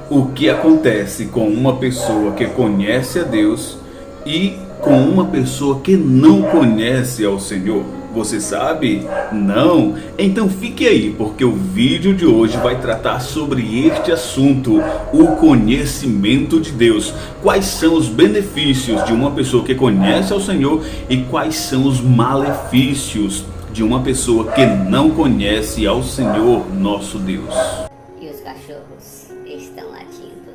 O que acontece com uma pessoa que conhece a Deus e com uma pessoa que não conhece ao Senhor? Você sabe? Não? Então fique aí, porque o vídeo de hoje vai tratar sobre este assunto, o conhecimento de Deus. Quais são os benefícios de uma pessoa que conhece ao Senhor e quais são os malefícios de uma pessoa que não conhece ao Senhor nosso Deus. E os cachorros estão latindo.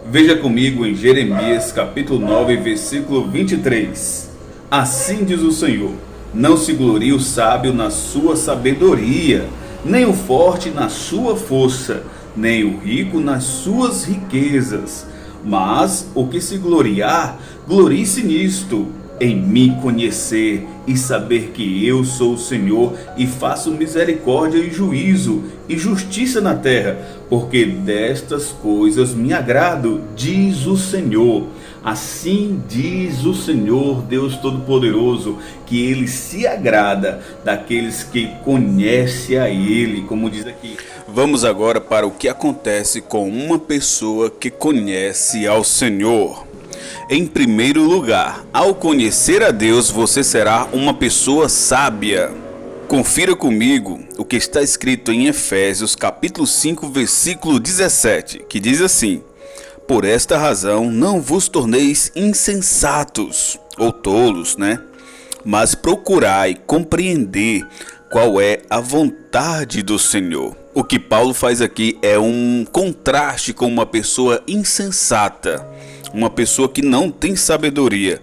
Veja comigo em Jeremias capítulo 9, versículo 23. Assim diz o Senhor: não se glorie o sábio na sua sabedoria, nem o forte na sua força, nem o rico nas suas riquezas. Mas o que se gloriar, glorie-se nisto, em me conhecer e saber que eu sou o Senhor e faço misericórdia e juízo e justiça na terra, porque destas coisas me agrado, diz o Senhor. Assim diz o Senhor Deus Todo-Poderoso, que Ele se agrada daqueles que conhecem a Ele, como diz aqui. Vamos agora para o que acontece com uma pessoa que conhece ao Senhor. Em primeiro lugar, ao conhecer a Deus, você será uma pessoa sábia. Confira comigo o que está escrito em Efésios capítulo 5, versículo 17, que diz assim: por esta razão não vos torneis insensatos, ou tolos, mas procurai compreender qual é a vontade do Senhor. O que Paulo faz aqui é um contraste com uma pessoa insensata, uma pessoa que não tem sabedoria.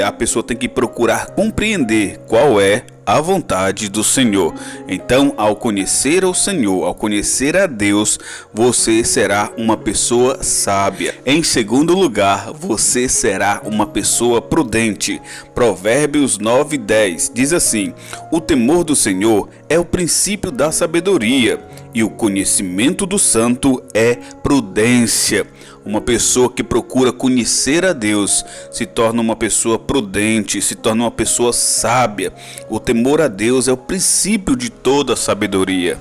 A pessoa tem que procurar compreender qual é a vontade do Senhor. Então, ao conhecer o Senhor, ao conhecer a Deus, você será uma pessoa sábia. Em segundo lugar, você será uma pessoa prudente. Provérbios 9:10 diz assim: o temor do Senhor é o princípio da sabedoria, e o conhecimento do santo é prudência. Uma pessoa que procura conhecer a Deus se torna uma pessoa prudente, se torna uma pessoa sábia. O temor a Deus é o princípio de toda a sabedoria.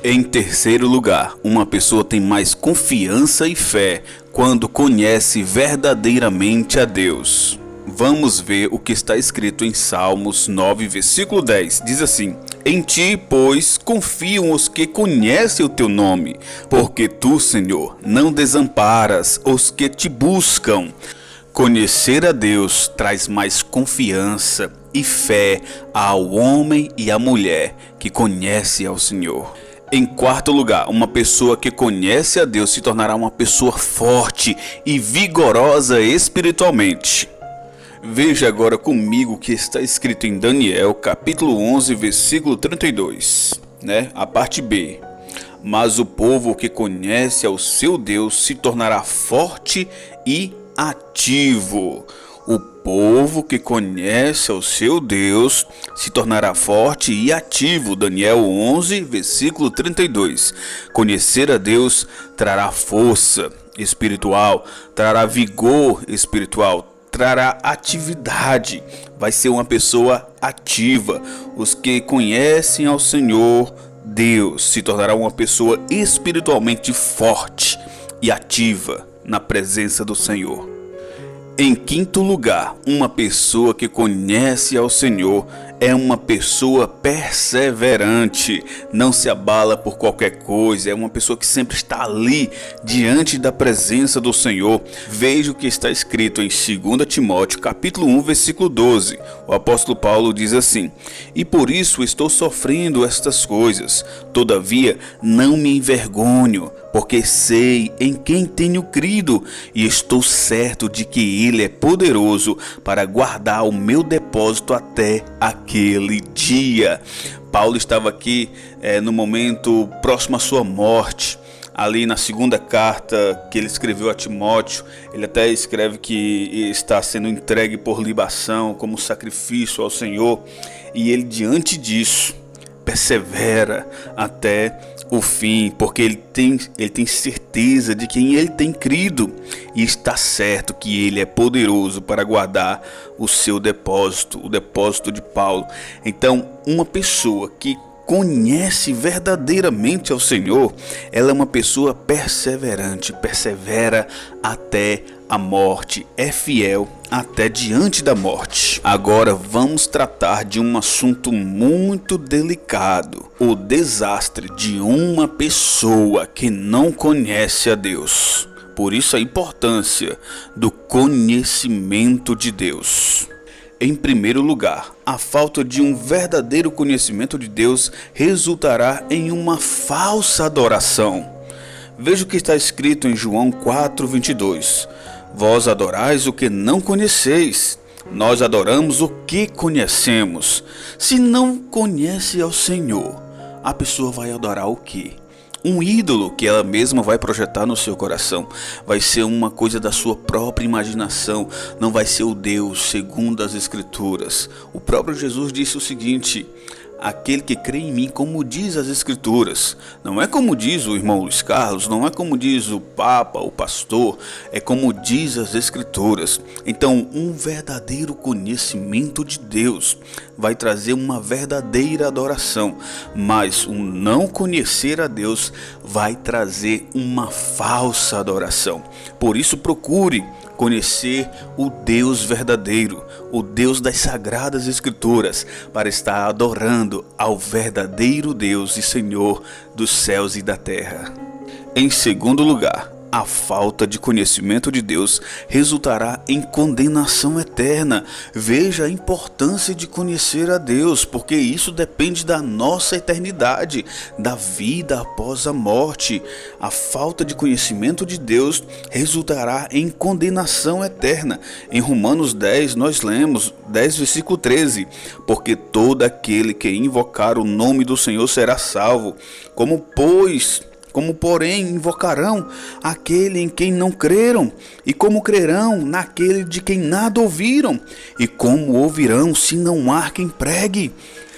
Em terceiro lugar, uma pessoa tem mais confiança e fé quando conhece verdadeiramente a Deus. Vamos ver o que está escrito em Salmos 9, versículo 10. Diz assim: em ti, pois, confiam os que conhecem o teu nome, porque tu, Senhor, não desamparas os que te buscam. Conhecer a Deus traz mais confiança e fé ao homem e à mulher que conhece ao Senhor. Em quarto lugar, uma pessoa que conhece a Deus se tornará uma pessoa forte e vigorosa espiritualmente. Veja agora comigo o que está escrito em Daniel, capítulo 11, versículo 32, a parte B. Mas o povo que conhece ao seu Deus se tornará forte e ativo. O povo que conhece ao seu Deus se tornará forte e ativo. Daniel 11, versículo 32. Conhecer a Deus trará força espiritual, trará vigor espiritual, trará atividade, vai ser uma pessoa ativa. Os que conhecem ao Senhor Deus se tornará uma pessoa espiritualmente forte e ativa na presença do Senhor. Em quinto lugar, uma pessoa que conhece ao Senhor é uma pessoa perseverante, não se abala por qualquer coisa, é uma pessoa que sempre está ali diante da presença do Senhor. Veja o que está escrito em 2 Timóteo capítulo 1, versículo 12. O apóstolo Paulo diz assim: e por isso estou sofrendo estas coisas, todavia não me envergonho, porque sei em quem tenho crido e estou certo de que Ele é poderoso para guardar o meu depósito até aquele dia. Paulo estava aqui no momento próximo à sua morte. Ali na segunda carta que ele escreveu a Timóteo, ele até escreve que está sendo entregue por libação como sacrifício ao Senhor. E ele, diante disso, persevera até o fim, porque ele tem certeza de quem ele tem crido e está certo que ele é poderoso para guardar o seu depósito, o depósito de Paulo. Então, uma pessoa que conhece verdadeiramente ao Senhor, ela é uma pessoa perseverante, persevera até a morte, é fiel até diante da morte. Agora vamos tratar de um assunto muito delicado: o desastre de uma pessoa que não conhece a Deus. Por isso a importância do conhecimento de Deus. Em primeiro lugar, a falta de um verdadeiro conhecimento de Deus resultará em uma falsa adoração. Veja o que está escrito em João 4:22. Vós adorais o que não conheceis, nós adoramos o que conhecemos. Se não conhece ao Senhor, a pessoa vai adorar o quê? Um ídolo que ela mesma vai projetar no seu coração. Vai ser uma coisa da sua própria imaginação. Não vai ser o Deus segundo as Escrituras. O próprio Jesus disse o seguinte: aquele que crê em mim, como diz as Escrituras. Não é como diz o irmão Luiz Carlos, não é como diz o Papa, o pastor, é como diz as Escrituras. Então, um verdadeiro conhecimento de Deus vai trazer uma verdadeira adoração, mas um não conhecer a Deus vai trazer uma falsa adoração. Por isso, procure conhecer o Deus verdadeiro, o Deus das Sagradas Escrituras, para estar adorando ao verdadeiro Deus e Senhor dos céus e da terra. Em segundo lugar, a falta de conhecimento de Deus resultará em condenação eterna. Veja a importância de conhecer a Deus, porque isso depende da nossa eternidade, da vida após a morte. A falta de conhecimento de Deus resultará em condenação eterna. Em Romanos 10 nós lemos 10 versículo 13: porque todo aquele que invocar o nome do Senhor será salvo. Como porém invocarão aquele em quem não creram? E como crerão naquele de quem nada ouviram? E como ouvirão se não há quem pregue?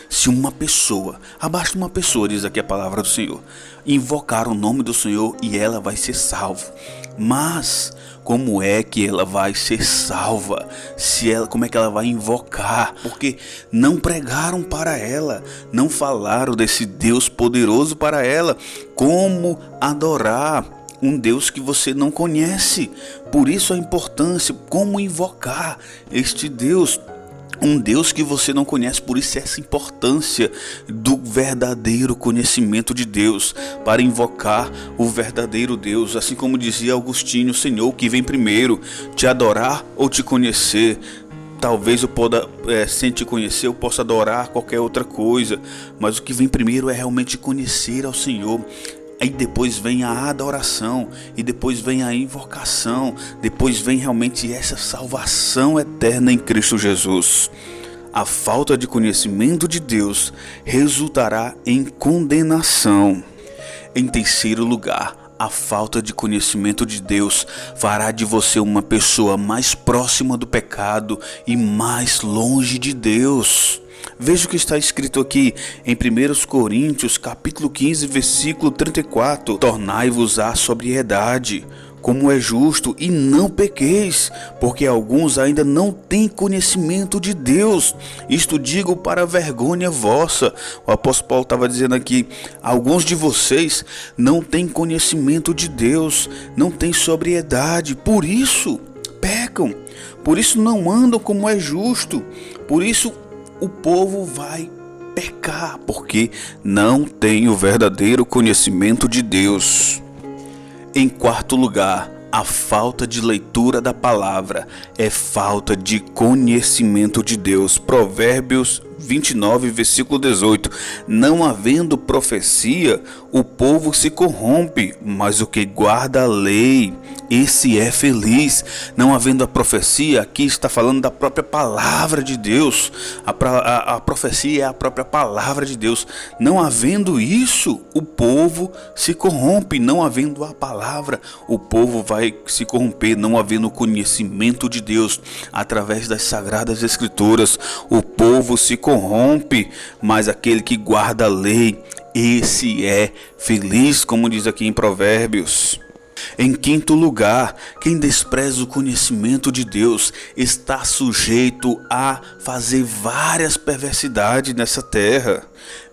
Se uma pessoa, abaixo de uma pessoa, diz aqui a palavra do Senhor, invocar o nome do Senhor e ela vai ser salva. Mas como é que ela vai ser salva? Como é que ela vai invocar? Porque não pregaram para ela, não falaram desse Deus poderoso para ela. Como adorar um Deus que você não conhece? Por isso a importância, como invocar este Deus. Um Deus que você não conhece, por isso essa importância do verdadeiro conhecimento de Deus, para invocar o verdadeiro Deus. Assim como dizia Agostinho: Senhor, o que vem primeiro, te adorar ou te conhecer? Talvez sem te conhecer eu possa adorar qualquer outra coisa, mas o que vem primeiro é realmente conhecer ao Senhor. Aí depois vem a adoração, e depois vem a invocação, depois vem realmente essa salvação eterna em Cristo Jesus. A falta de conhecimento de Deus resultará em condenação. Em terceiro lugar, a falta de conhecimento de Deus fará de você uma pessoa mais próxima do pecado e mais longe de Deus. Veja o que está escrito aqui em 1 Coríntios, capítulo 15, versículo 34. Tornai-vos à sobriedade, como é justo, e não pequeis, porque alguns ainda não têm conhecimento de Deus. Isto digo para vergonha vossa. O apóstolo Paulo estava dizendo aqui: alguns de vocês não têm conhecimento de Deus, não têm sobriedade, por isso pecam, por isso não andam como é justo, por isso o povo vai pecar, porque não tem o verdadeiro conhecimento de Deus. Em quarto lugar, a falta de leitura da palavra é falta de conhecimento de Deus. Provérbios 29, versículo 18. Não havendo profecia, o povo se corrompe, mas o que guarda a lei, esse é feliz. Não havendo a profecia, aqui está falando da própria palavra de Deus. A profecia é a própria palavra de Deus. Não havendo isso, o povo se corrompe. Não havendo a palavra, o povo vai se corromper. Não havendo conhecimento de Deus através das Sagradas Escrituras, o povo se corrompe, mas aquele que guarda a lei, esse é feliz, como diz aqui em Provérbios. Em quinto lugar, quem despreza o conhecimento de Deus está sujeito a fazer várias perversidades nessa terra.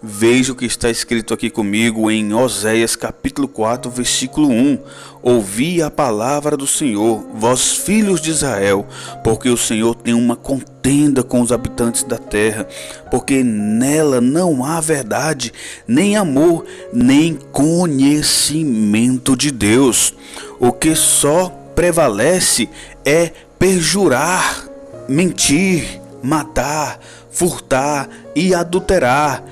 Veja o que está escrito aqui comigo em Oséias capítulo 4, versículo 1. Ouvi a palavra do Senhor, vós filhos de Israel, porque o Senhor tem uma contenda com os habitantes da terra, porque nela não há verdade, nem amor, nem conhecimento de Deus. O que só prevalece é perjurar, mentir, matar, furtar e adulterar.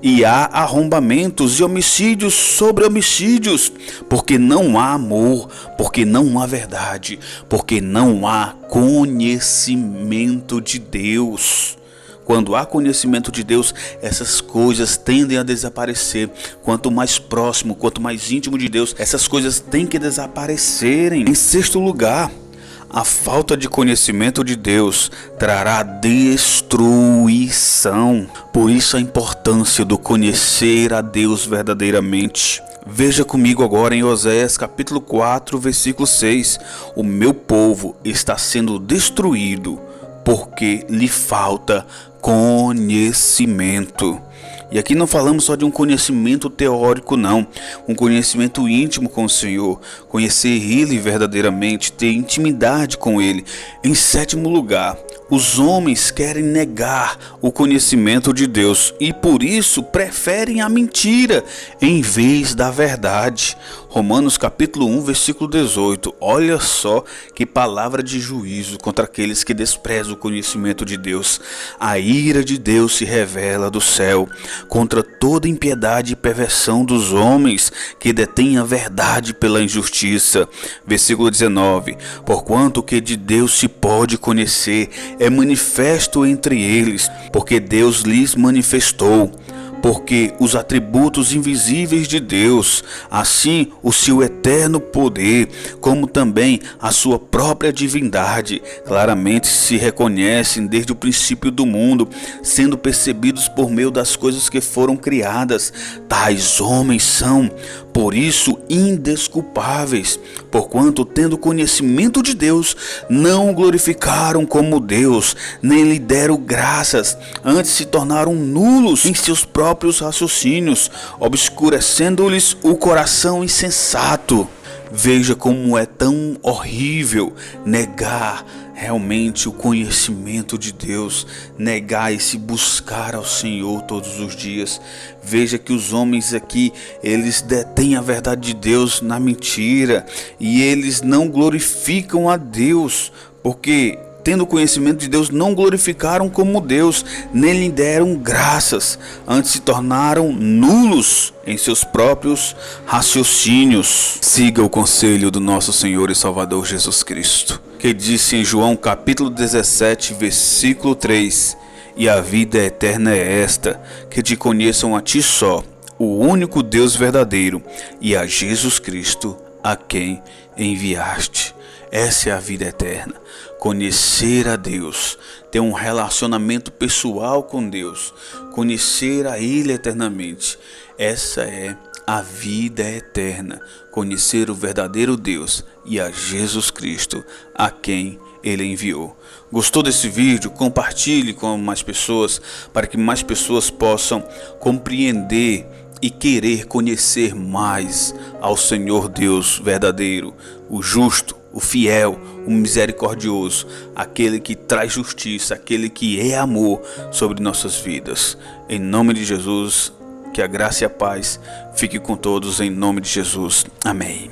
E há arrombamentos e homicídios sobre homicídios, porque não há amor, porque não há verdade, porque não há conhecimento de Deus. Quando há conhecimento de Deus, essas coisas tendem a desaparecer. Quanto mais próximo, quanto mais íntimo de Deus, essas coisas têm que desaparecerem. Em sexto lugar, a falta de conhecimento de Deus trará destruição. Por isso a importância do conhecer a Deus verdadeiramente. Veja comigo agora em Oséias capítulo 4, versículo 6. O meu povo está sendo destruído porque lhe falta conhecimento. E aqui não falamos só de um conhecimento teórico, não. Um conhecimento íntimo com o Senhor. Conhecer Ele verdadeiramente, ter intimidade com Ele. Em sétimo lugar, os homens querem negar o conhecimento de Deus e por isso preferem a mentira em vez da verdade. Romanos capítulo 1, versículo 18. Olha só que palavra de juízo contra aqueles que desprezam o conhecimento de Deus. A ira de Deus se revela do céu contra toda impiedade e perversão dos homens que detêm a verdade pela injustiça. Versículo 19. Porquanto o que de Deus se pode conhecer é manifesto entre eles, porque Deus lhes manifestou. Porque os atributos invisíveis de Deus, assim o seu eterno poder, como também a sua própria divindade, claramente se reconhecem desde o princípio do mundo, sendo percebidos por meio das coisas que foram criadas. Tais homens são, por isso, indesculpáveis, porquanto, tendo conhecimento de Deus, não o glorificaram como Deus, nem lhe deram graças, antes se tornaram nulos em seus próprios raciocínios, obscurecendo-lhes o coração insensato. Veja como é tão horrível negar realmente o conhecimento de Deus, negar esse buscar ao Senhor todos os dias. Veja que os homens aqui, eles detêm a verdade de Deus na mentira e eles não glorificam a Deus, porque tendo conhecimento de Deus, não glorificaram como Deus, nem lhe deram graças, antes se tornaram nulos em seus próprios raciocínios. Siga o conselho do nosso Senhor e Salvador Jesus Cristo, que disse em João capítulo 17, versículo 3: E a vida eterna é esta, que te conheçam a ti só, o único Deus verdadeiro, e a Jesus Cristo, a quem enviaste. Essa é a vida eterna, conhecer a Deus, ter um relacionamento pessoal com Deus, conhecer a Ele eternamente. Essa é a vida eterna, conhecer o verdadeiro Deus e a Jesus Cristo, a quem Ele enviou. Gostou desse vídeo? Compartilhe com mais pessoas, para que mais pessoas possam compreender e querer conhecer mais ao Senhor Deus verdadeiro, o justo, o fiel, o misericordioso, aquele que traz justiça, aquele que é amor sobre nossas vidas. Em nome de Jesus, que a graça e a paz fique com todos em nome de Jesus. Amém.